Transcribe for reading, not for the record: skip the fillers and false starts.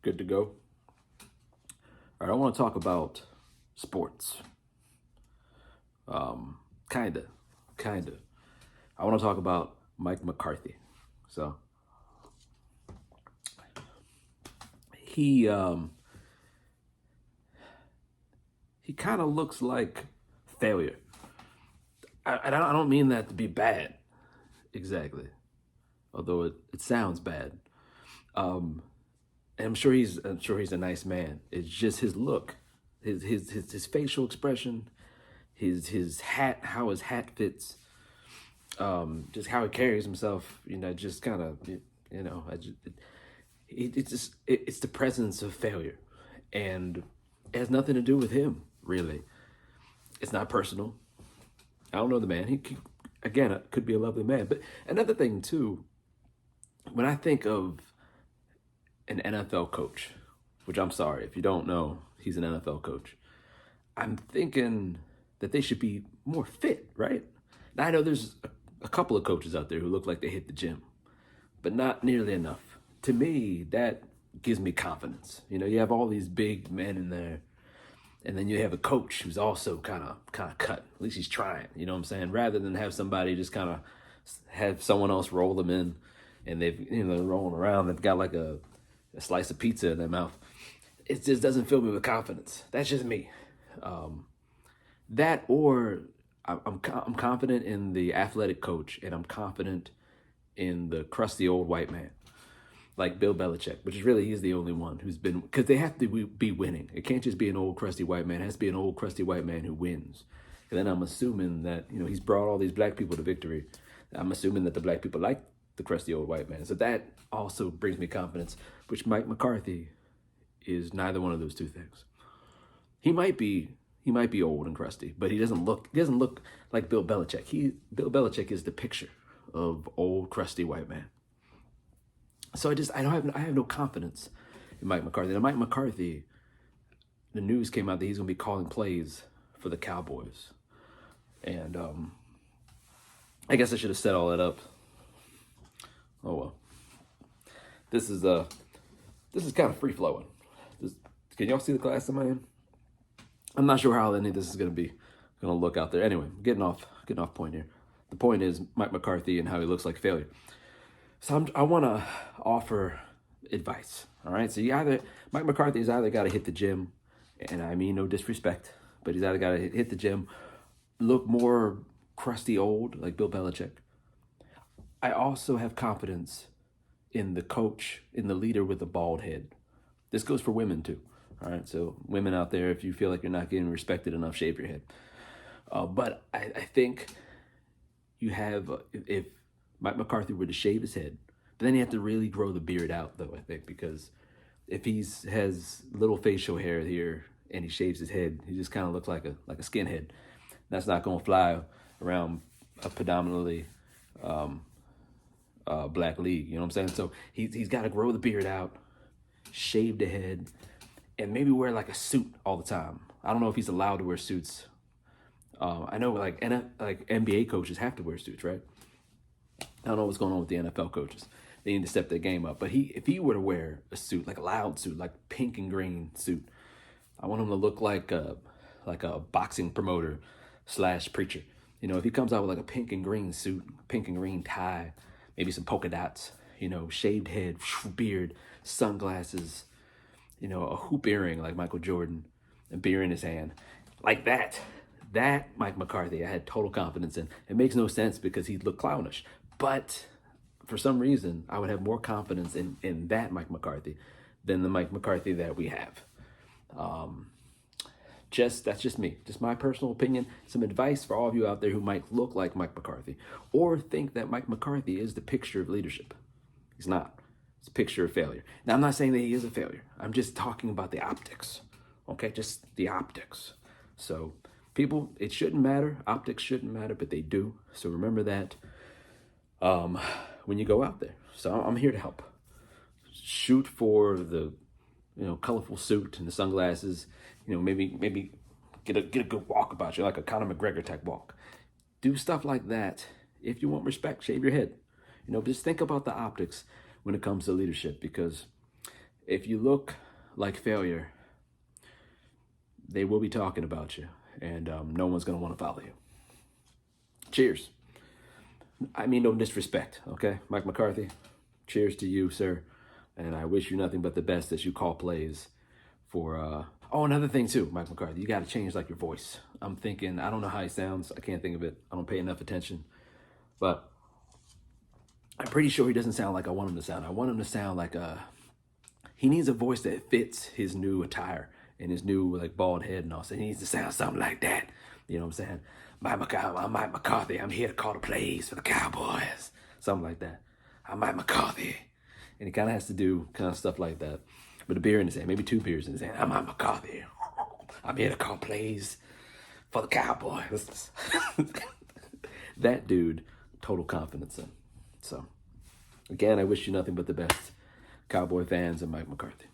Good to go. All right, I want to talk about sports. Kinda. I want to talk about Mike McCarthy. So he he kind of looks like failure. I don't mean that to be bad, exactly. Although it sounds bad. And I'm sure he's a nice man. It's just his look, his facial expression, his hat, how his hat fits, just how he carries himself. Just kind of, I just, it's the presence of failure, and it has nothing to do with him really. It's not personal. I don't know the man. Again, could be a lovely man. But another thing too, when I think of an NFL coach, which I'm sorry if you don't know, he's an NFL coach. I'm thinking that they should be more fit, right? Now I know there's a couple of coaches out there who look like they hit the gym, but not nearly enough. To me, that gives me confidence. You have all these big men in there, and then you have a coach who's also kind of cut. At least he's trying. You know what I'm saying? Rather than have somebody just kind of have someone else roll them in, and they're rolling around. They've got like a slice of pizza in their mouth. It just doesn't fill me with confidence. That's just me. That or I'm confident in the athletic coach, and I'm confident in the crusty old white man, like Bill Belichick, which is really he's the only one who's been, because they have to be winning. It can't just be an old crusty white man. It has to be an old crusty white man who wins. And then I'm assuming that he's brought all these black people to victory. I'm assuming that the black people like the crusty old white man. So that also brings me confidence, which Mike McCarthy is neither one of those two things. He might be old and crusty, but he doesn't look like Bill Belichick. Bill Belichick is the picture of old crusty white man. So I have no confidence in Mike McCarthy. Now Mike McCarthy, the news came out that he's going to be calling plays for the Cowboys, and I guess I should have set all that up. Oh well. This is kind of free flowing. Can y'all see the class I'm in? I'm not sure how any of this is gonna look out there. Anyway, getting off point here. The point is Mike McCarthy and how he looks like failure. So I want to offer advice. All right. So Mike McCarthy's either got to hit the gym, and I mean no disrespect, but he's either got to hit the gym, look more crusty old like Bill Belichick. I also have confidence in the coach, in the leader with the bald head. This goes for women too. All right, so women out there, if you feel like you're not getting respected enough, shave your head. But I think you have, if Mike McCarthy were to shave his head, but then you have to really grow the beard out though, I think, because if he has little facial hair here and he shaves his head, he just kind of looks like a skinhead. That's not going to fly around a predominantly black league, you know what I'm saying? So he's got to grow the beard out, shave the head, and maybe wear like a suit all the time. I don't know if he's allowed to wear suits. I know like NBA coaches have to wear suits, right? I don't know what's going on with the NFL coaches. They need to step their game up. But if he were to wear a suit, like a loud suit, like pink and green suit, I want him to look like a boxing promoter / preacher. If he comes out with like a pink and green suit, pink and green tie, maybe some polka dots, shaved head, beard, sunglasses, a hoop earring like Michael Jordan, a beer in his hand, like that. That Mike McCarthy, I had total confidence in. It makes no sense because he looked clownish, but for some reason, I would have more confidence in that Mike McCarthy than the Mike McCarthy that we have. That's just me, just my personal opinion. Some advice for all of you out there who might look like Mike McCarthy or think that Mike McCarthy is the picture of leadership. He's not. It's a picture of failure. Now, I'm not saying that he is a failure. I'm just talking about the optics, okay? Just the optics. So, people, it shouldn't matter. Optics shouldn't matter, but they do. So remember that when you go out there. So I'm here to help. Shoot for the, colorful suit and the sunglasses. Maybe get a good walk about you, like a Conor McGregor type walk. Do stuff like that. If you want respect, shave your head. Just think about the optics when it comes to leadership, because if you look like failure, they will be talking about you, and no one's going to want to follow you. Cheers. I mean no disrespect, okay? Mike McCarthy, cheers to you, sir. And I wish you nothing but the best as you call plays for... Oh, another thing too, Mike McCarthy, you got to change like your voice. I'm thinking, I don't know how he sounds. I can't think of it. I don't pay enough attention. But I'm pretty sure he doesn't sound like I want him to sound. I want him to sound like he needs a voice that fits his new attire and his new like bald head and all. So he needs to sound something like that. You know what I'm saying? I'm Mike McCarthy. I'm here to call the plays for the Cowboys. Something like that. I'm Mike McCarthy. And he kind of has to do kind of stuff like that. With a beer in his hand, maybe 2 beers in his hand. I'm Mike McCarthy. I'm here to call plays for the Cowboys. That dude, total confidence in. So, again, I wish you nothing but the best, Cowboy fans and Mike McCarthy.